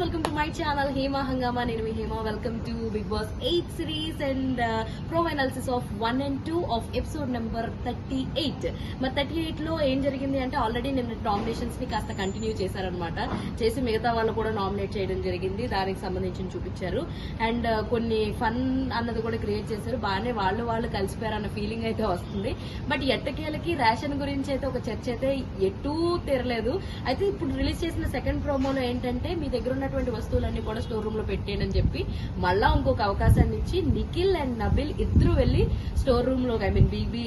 Welcome to my channel Hema Hungama. నేను మీ Hema. Welcome to Bigg Boss 8 series and pro analysis of 1 and 2 of episode number 38. మరి 38 లో ఏం జరిగింది అంటే ఆల్రెడీ నిన్న నామినేషన్స్ ని కాస్త కంటిన్యూ చేశారనమాట. చేసి మిగతా వాళ్ళు కూడా నామినేట్ చేయడం జరిగింది. దానికి సంబంధించి చూపించారు అండ్ కొన్ని ఫన్ అన్నది కూడా క్రియేట్ చేశారు. బాగానే వాళ్ళు కలిసిపోయారన్న ఫీలింగ్ అయితే వస్తుంది. బట్ ఎట్టకేలకి రేషన్ గురించి అయితే ఒక చర్చ అయితే ఎటూ తీరలేదు. అయితే ఇప్పుడు రిలీజ్ చేసిన సెకండ్ ప్రోమోలో ఏంటంటే మీ దగ్గర ఉన్నటువంటి వస్తువులన్నీ కూడా స్టోర్ రూమ్ లో పెట్టేయని చెప్పి మళ్ళా ఇంకొక అవకాశాన్ని ఇచ్చి నిఖిల్ అండ్ నబిల్ ఇద్దరు వెళ్లి స్టోర్ రూమ్ లో బీబీ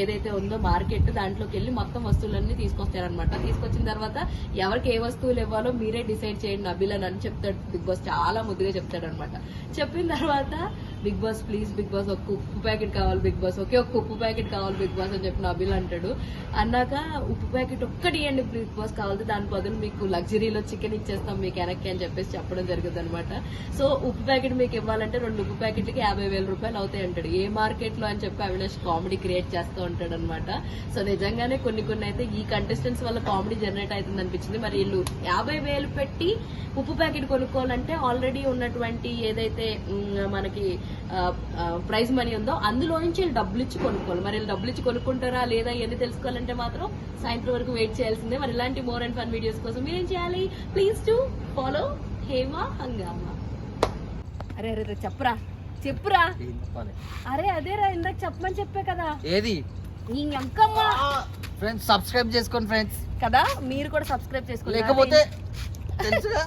ఏదైతే ఉందో మార్కెట్ దాంట్లోకి వెళ్లి మొత్తం వస్తువులన్నీ తీసుకొస్తారనమాట. తీసుకొచ్చిన తర్వాత ఎవరికి ఏ వస్తువులు ఇవ్వాలో మీరే డిసైడ్ చేయండి నబిల్ అని చెప్తాడు బిగ్ బాస్. చాలా ముద్దుగా చెప్తాడు అనమాట. చెప్పిన తర్వాత Bigg Boss please Bigg Boss ఒక ఉప్పు ప్యాకెట్ కావాలి బిగ్ బాస్, ఒకే ఒక ఉప్పు ప్యాకెట్ కావాలి బిగ్ బాస్ అని చెప్పి నబిల్ అంటాడు. అన్నాక ఉప్పు ప్యాకెట్ ఒక్కటి ఇవ్వండి బిగ్ బాస్ కావాలి, దాని బదులు మీకు లగ్జరీలో చికెన్ ఇచ్చేస్తాం మీకు వెనక్కి అని చెప్పేసి చెప్పడం జరుగుతుంది అనమాట. సో ఉప్పు ప్యాకెట్ మీకు ఇవ్వాలంటే 2 ఉప్పు ప్యాకెట్లకి 50,000 రూపాయలు అవుతాయి అంటాడు. ఏ మార్కెట్ లో అని చెప్పి అవినాష్ కామెడీ క్రియేట్ చేస్తూ ఉంటాడు అనమాట. సో నిజంగానే కొన్ని అయితే ఈ కంటెస్టెంట్స్ వల్ల కామెడీ జనరేట్ అవుతుంది అనిపించింది. మరి వీళ్ళు 50,000 పెట్టి ఉప్పు ప్యాకెట్ కొనుక్కోవాలంటే ఆల్రెడీ ఉన్నటువంటి ఏదైతే మనకి ప్రైజ్ మనీ ఉందో అందులో నుంచి వీళ్ళు డబ్బులు ఇచ్చి కొనుక్కోవాలి. మరి వీళ్ళు డబ్బులు ఇచ్చి కొనుక్కుంటారా లేదా ఇవన్నీ తెలుసుకోవాలంటే మాత్రం సాయంత్రం వరకు వెయిట్ చేయాల్సిందే. మరి ఇలాంటి మోర్ అండ్ ఫన్ వీడియోస్ కోసం మీరేం చేయాలి? ప్లీజ్ టు ఫాలో హేమా హంగామా. అరే అరే చెప్పురా. అరే అదేరా ఇందాక చెప్పమని చెప్పే కదా. ఏది ఇంకమ్మా ఫ్రెండ్స్ సబ్స్క్రైబ్ చేసుకోండి ఫ్రెండ్స్ కదా, మీరు కూడా సబ్స్క్రైబ్ చేసుకోండి. లేకపోతే తెలుసుగా